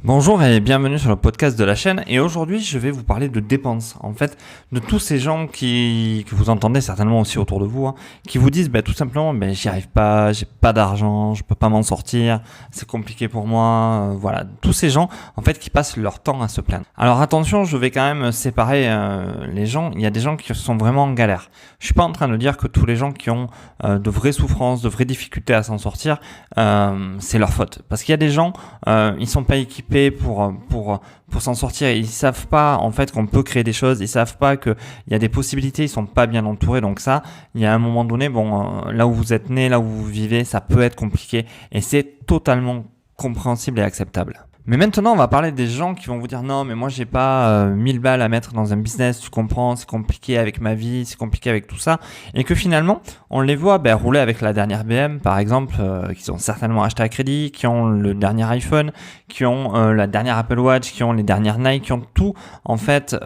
Bonjour et bienvenue sur le podcast de la chaîne. Et aujourd'hui, je vais vous parler de dépenses. En fait, de tous ces gens que vous entendez certainement aussi autour de vous, qui vous disent tout simplement, j'y arrive pas, j'ai pas d'argent, je peux pas m'en sortir, c'est compliqué pour moi. Voilà, tous ces gens en fait qui passent leur temps à se plaindre. Alors attention, je vais quand même séparer les gens. Il y a des gens qui sont vraiment en galère. Je suis pas en train de dire que tous les gens qui ont de vraies souffrances, de vraies difficultés à s'en sortir, c'est leur faute. Parce qu'il y a des gens, ils sont pas équipés pour s'en sortir. Ils savent pas en fait qu'on peut créer des choses. Ils savent pas qu'il y a des possibilités. Ils sont pas bien entourés. Donc ça, il y a un moment donné, là où vous êtes né, là où vous vivez, ça peut être compliqué et c'est totalement compréhensible et acceptable. Mais maintenant, on va parler des gens qui vont vous dire non, mais moi, j'ai pas 1000 balles à mettre dans un business, tu comprends, c'est compliqué avec ma vie, c'est compliqué avec tout ça. Et que finalement, on les voit rouler avec la dernière BM, par exemple, qui ont certainement acheté à crédit, qui ont le dernier iPhone, qui ont la dernière Apple Watch, qui ont les dernières Nike, qui ont tout, en fait,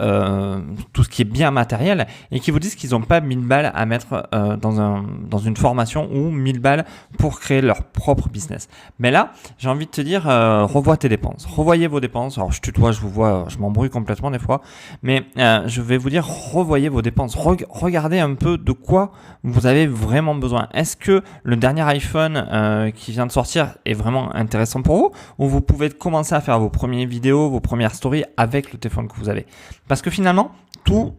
tout ce qui est bien matériel, et qui vous disent qu'ils n'ont pas 1000 balles à mettre dans une formation ou 1000 balles pour créer leur propre business. Mais là, j'ai envie de te dire, revois tes dépenses. Revoyez vos dépenses. Alors je tutoie, je vous vois, je m'embrouille complètement des fois, mais je vais vous dire, revoyez vos dépenses. Regardez un peu de quoi vous avez vraiment besoin. Est-ce que le dernier iPhone qui vient de sortir est vraiment intéressant pour vous, ou vous pouvez commencer à faire vos premières vidéos, vos premières stories avec le téléphone que vous avez? Parce que finalement, tout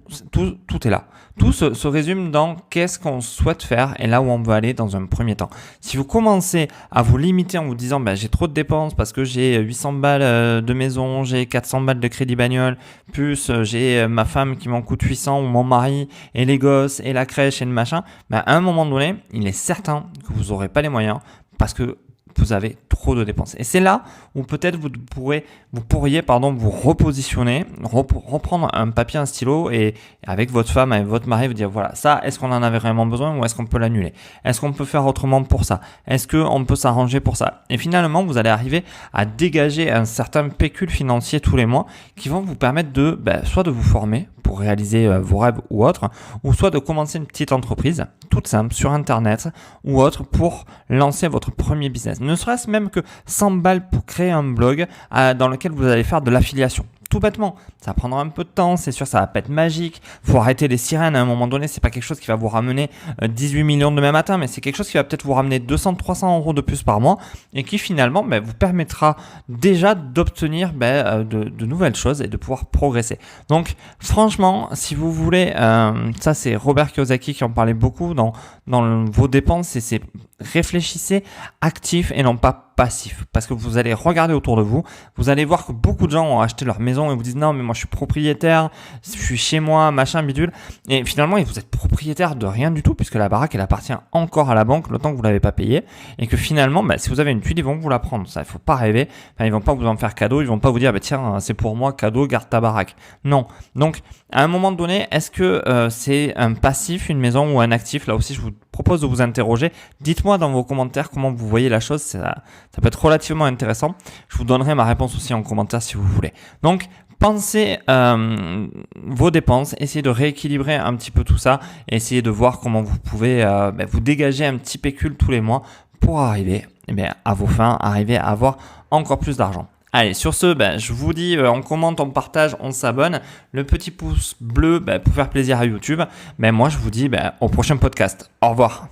est là. Tout se résume dans qu'est-ce qu'on souhaite faire et là où on veut aller dans un premier temps. Si vous commencez à vous limiter en vous disant j'ai trop de dépenses parce que j'ai 800 balles de maison, j'ai 400 balles de crédit bagnole, plus j'ai ma femme qui m'en coûte 800 ou mon mari et les gosses et la crèche et le machin, à un moment donné, il est certain que vous n'aurez pas les moyens parce que vous avez trop de dépenses. Et c'est là où peut-être vous pourriez vous repositionner, reprendre un papier, un stylo et avec votre femme, avec votre mari, vous dire voilà, ça, est-ce qu'on en avait vraiment besoin ou est-ce qu'on peut l'annuler? Est-ce qu'on peut faire autrement pour ça? Est-ce qu'on peut s'arranger pour ça? Et finalement, vous allez arriver à dégager un certain pécule financier tous les mois qui vont vous permettre de soit de vous former pour réaliser vos rêves ou autre, ou soit de commencer une petite entreprise toute simple sur internet ou autre pour lancer votre premier business. Ne serait-ce même que 100 balles pour créer un blog dans lequel vous allez faire de l'affiliation. Tout bêtement, ça prendra un peu de temps, c'est sûr, ça va pas être magique. Faut arrêter les sirènes à un moment donné. C'est pas quelque chose qui va vous ramener 18 millions demain matin, mais c'est quelque chose qui va peut-être vous ramener 200-300 euros de plus par mois et qui finalement vous permettra déjà d'obtenir de nouvelles choses et de pouvoir progresser. Donc, franchement, si vous voulez, ça c'est Robert Kiyosaki qui en parlait beaucoup dans vos dépenses, et c'est réfléchissez actif et non pas passif, parce que vous allez regarder autour de vous, vous allez voir que beaucoup de gens ont acheté leur maison et vous disent non mais moi je suis propriétaire, je suis chez moi, machin bidule, et finalement vous êtes propriétaire de rien du tout puisque la baraque elle appartient encore à la banque le temps que vous l'avez pas payée, et que finalement si vous avez une tuile ils vont vous la prendre, ça il faut pas rêver, ils vont pas vous en faire cadeau, ils vont pas vous dire tiens c'est pour moi cadeau, garde ta baraque, non. Donc à un moment donné, est-ce que c'est un passif une maison ou un actif? Là aussi je vous propose de vous interroger, dites-moi dans vos commentaires comment vous voyez la chose, ça peut être relativement intéressant. Je vous donnerai ma réponse aussi en commentaire si vous voulez. Donc, pensez vos dépenses, essayez de rééquilibrer un petit peu tout ça, et essayez de voir comment vous pouvez vous dégager un petit pécule tous les mois pour arriver à vos fins, arriver à avoir encore plus d'argent. Allez, sur ce, je vous dis, on commente, on partage, on s'abonne. Le petit pouce bleu pour faire plaisir à YouTube. Moi, je vous dis au prochain podcast. Au revoir.